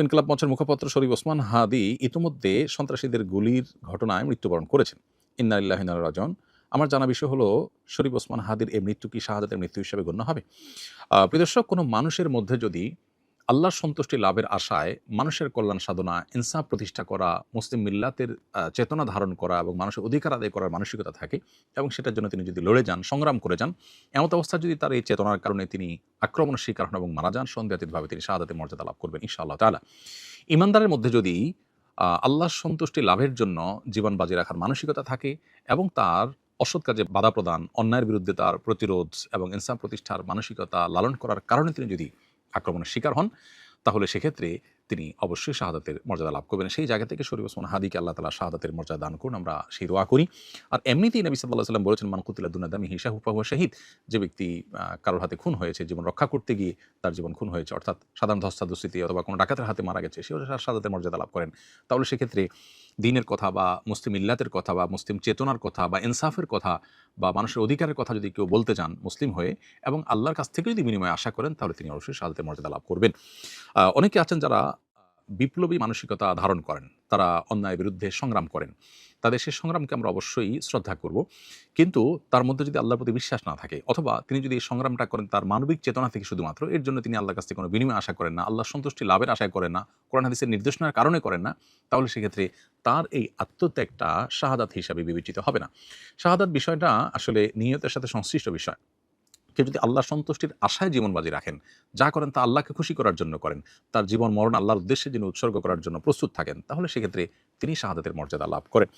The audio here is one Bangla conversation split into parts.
ইনকিলাব মঞ্চের মুখপাত্র শরীফ ওসমান হাদি ইতিমধ্যে সন্ত্রাসীদের গুলির ঘটনায় মৃত্যুবরণ করেছেন। ইন্না লিল্লাহি ওয়া ইন্না ইলাইহি রাজিউন। আমার জানা বিষয় হলো শরীফ ওসমান হাদির এই মৃত্যু কি শাহাদাতের মৃত্যু হিসেবে গণ্য হবে? প্রিয় দর্শক, কোনো মানুষের মধ্যে যদি আল্লাহর সন্তুষ্টি লাভের আশায় মানুষের কল্যাণ সাধনা, ইনসাফ প্রতিষ্ঠা করা, মুসলিম মিল্লাতের চেতনা ধারণ করা এবং মানুষের অধিকার আদায় করার মানসিকতা থাকে এবং সেটার জন্য তিনি যদি লড়ে যান, সংগ্রাম করে যান, এমত অবস্থায় যদি তার এই চেতনার কারণে তিনি আক্রমণের শিকার হন এবং মারা যান, সন্দেহাতীতভাবে তিনি শাহাদাতের মর্যাদা লাভ করবেন ইনশাআল্লাহ তাআলা। ঈমানদারের মধ্যে যদি আল্লাহর সন্তুষ্টি লাভের জন্য জীবন বাজি রাখার মানসিকতা থাকে এবং তার অসৎ কাজে বাধা প্রদান, অন্যায়ের বিরুদ্ধে তার প্রতিরোধ এবং ইনসাফ প্রতিষ্ঠার মানসিকতা লালন করার কারণে তিনি যদি আক্রমণের শিকার হন, তাহলে সেক্ষেত্রে তিনি অবশ্যই শাহাদাতের মর্যাদা লাভ করবেন। সেই জায়গা থেকে শরীফ ওসমান হাদিকে আল্লাহ তাআলা শাহাদাতের মর্যাদা দান করুন, আমরা সেই দোয়া করি। আর এমনিতেই নবী সাল্লাল্লাহু আলাইহি ওয়াসাল্লাম বলেছেন, মান কুতিলা দুনা দামিহি ফাহুয়া শাহীদ। যে ব্যক্তি কারোর হাতে খুন হয়েছে, জীবন রক্ষা করতে গিয়ে তার জীবন খুন হয়েছে, অর্থাৎ সাধারণ ধস্তাধস্তিতে অথবা কোনো ডাকাতের হাতে মারা গেছে, সেও শাহাদাতের মর্যাদা লাভ করেন। তাহলে সেক্ষেত্রে দ্বীনের কথা বা মুসলিম মিল্লাতের কথা বা মুসলিম চেতনার কথা বা ইনসাফের কথা বা মানুষের অধিকারের কথা যদি কেউ বলতে চান মুসলিম হয়ে এবং আল্লাহর কাছ থেকে যদি বিনিময় আশা করেন, তাহলে তিনি অবশ্যই শাহাদাতের মর্যাদা লাভ করবেন। অনেকে আছেন যারা বিপ্লবী মানসিকতা ধারণ করেন, তারা অন্যায়ের বিরুদ্ধে সংগ্রাম করেন। তাদের সেই সংগ্রামকে আমরা অবশ্যই শ্রদ্ধা করব। কিন্তু তার মধ্যে যদি আল্লাহর প্রতি বিশ্বাস না থাকে অথবা তিনি যদি এই সংগ্রামটা করেন তার মানবিক চেতনা থেকে শুধুমাত্র, এর জন্য তিনি আল্লাহর কাছ থেকে কোনো বিনিময় আশা করেন না, আল্লাহর সন্তুষ্টি লাভের আশায় করেন না, কোরআন হাদিসের নির্দেশনার কারণে করেন না, তাহলে সেক্ষেত্রে তার এই আত্মত্যাগটা শাহাদাত হিসাবে বিবেচিত হবে না। শাহাদাত বিষয়টা আসলে নিয়তের সাথে সংশ্লিষ্ট বিষয়। কেউ যদি আল্লাহর সন্তুষ্টির আশায় জীবন বাজি রাখেন, যা করেন তা আল্লাহকে খুশি করার জন্য করেন, তার জীবন মরণ আল্লাহর উদ্দেশ্যে যিনি উৎসর্গ করার জন্য প্রস্তুত থাকেন, তাহলে সেক্ষেত্রে তিনি শাহাদাতের মর্যাদা লাভ করেন।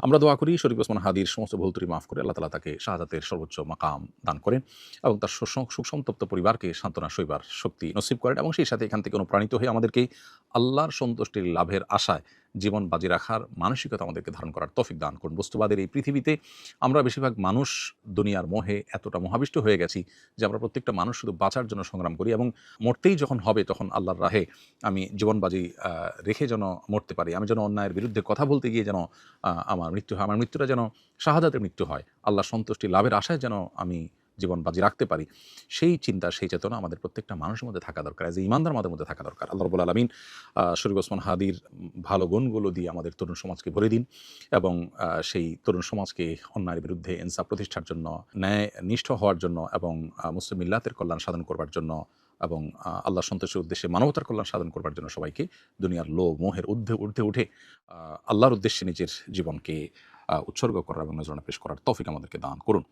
আমরা দোয়া করি শরীফ ওসমান হাদির সমস্ত ভুল ত্রুটি মাফ করে আল্লাহ তাআলা তাকে শাহাদাতের সর্বোচ্চ মাকাম দান করেন এবং তার সুসন্তপ্ত পরিবারকে সান্ত্বনা সইবার শক্তি নসিব করেন এবং সেই সাথে এখান থেকে অনুপ্রাণিত হয়ে আমাদেরকে আল্লাহর সন্তুষ্টির লাভের আশায় জীবন বাজি রাখার মানসিকতা আমাদেরকে ধারণ করার তৌফিক দান করুন। বস্তুবাদের এই পৃথিবীতে আমরা বেশিরভাগ মানুষ দুনিয়ার মোহে এতটা মোহাবিষ্ট হয়ে গেছি যে আমরা প্রত্যেকটা মানুষ শুধু বাঁচার জন্য সংগ্রাম করি এবং মরতেই যখন হবে তখন আল্লাহর রাহে আমি জীবনবাজি রেখে যেন মরতে পারি, আমি যেন অন্যায়ের বিরুদ্ধে কথা বলতে গিয়ে যেন আমার মৃত্যু হয়, আমার মৃত্যুটা যেন শাহাদাতের মৃত্যু হয়, আল্লাহ সন্তুষ্টি লাভের আশায় যেন আমি জীবন বাজি রাখতে পারি, সেই চিন্তা সেই চেতনা আমাদের প্রত্যেকটা মানুষের মধ্যে থাকা দরকার, এজ এ ইমানদার আমাদের মধ্যে থাকা দরকার। আল্লাহ রাব্বুল আলামিন শরীফ ওসমান হাদির ভালো গুণগুলো দিয়ে আমাদের তরুণ সমাজকে ভরে দিন এবং সেই তরুণ সমাজকে অন্যায়ের বিরুদ্ধে ইনসাফ প্রতিষ্ঠার জন্য, ন্যায় নিষ্ঠ হওয়ার জন্য এবং মুসলিম মিল্লাতের কল্যাণ সাধন করবার জন্য এবং আল্লাহ সন্তোষের উদ্দেশ্যে মানবতার কল্যাণ সাধন করবার জন্য সবাইকে দুনিয়ার লোভ মোহের ঊর্ধ্বে উঠে আল্লাহর উদ্দেশ্যে নিজের জীবনকে উৎসর্গ করার এবং নজরানা পেশ করার তৌফিক আমাদেরকে দান করুন।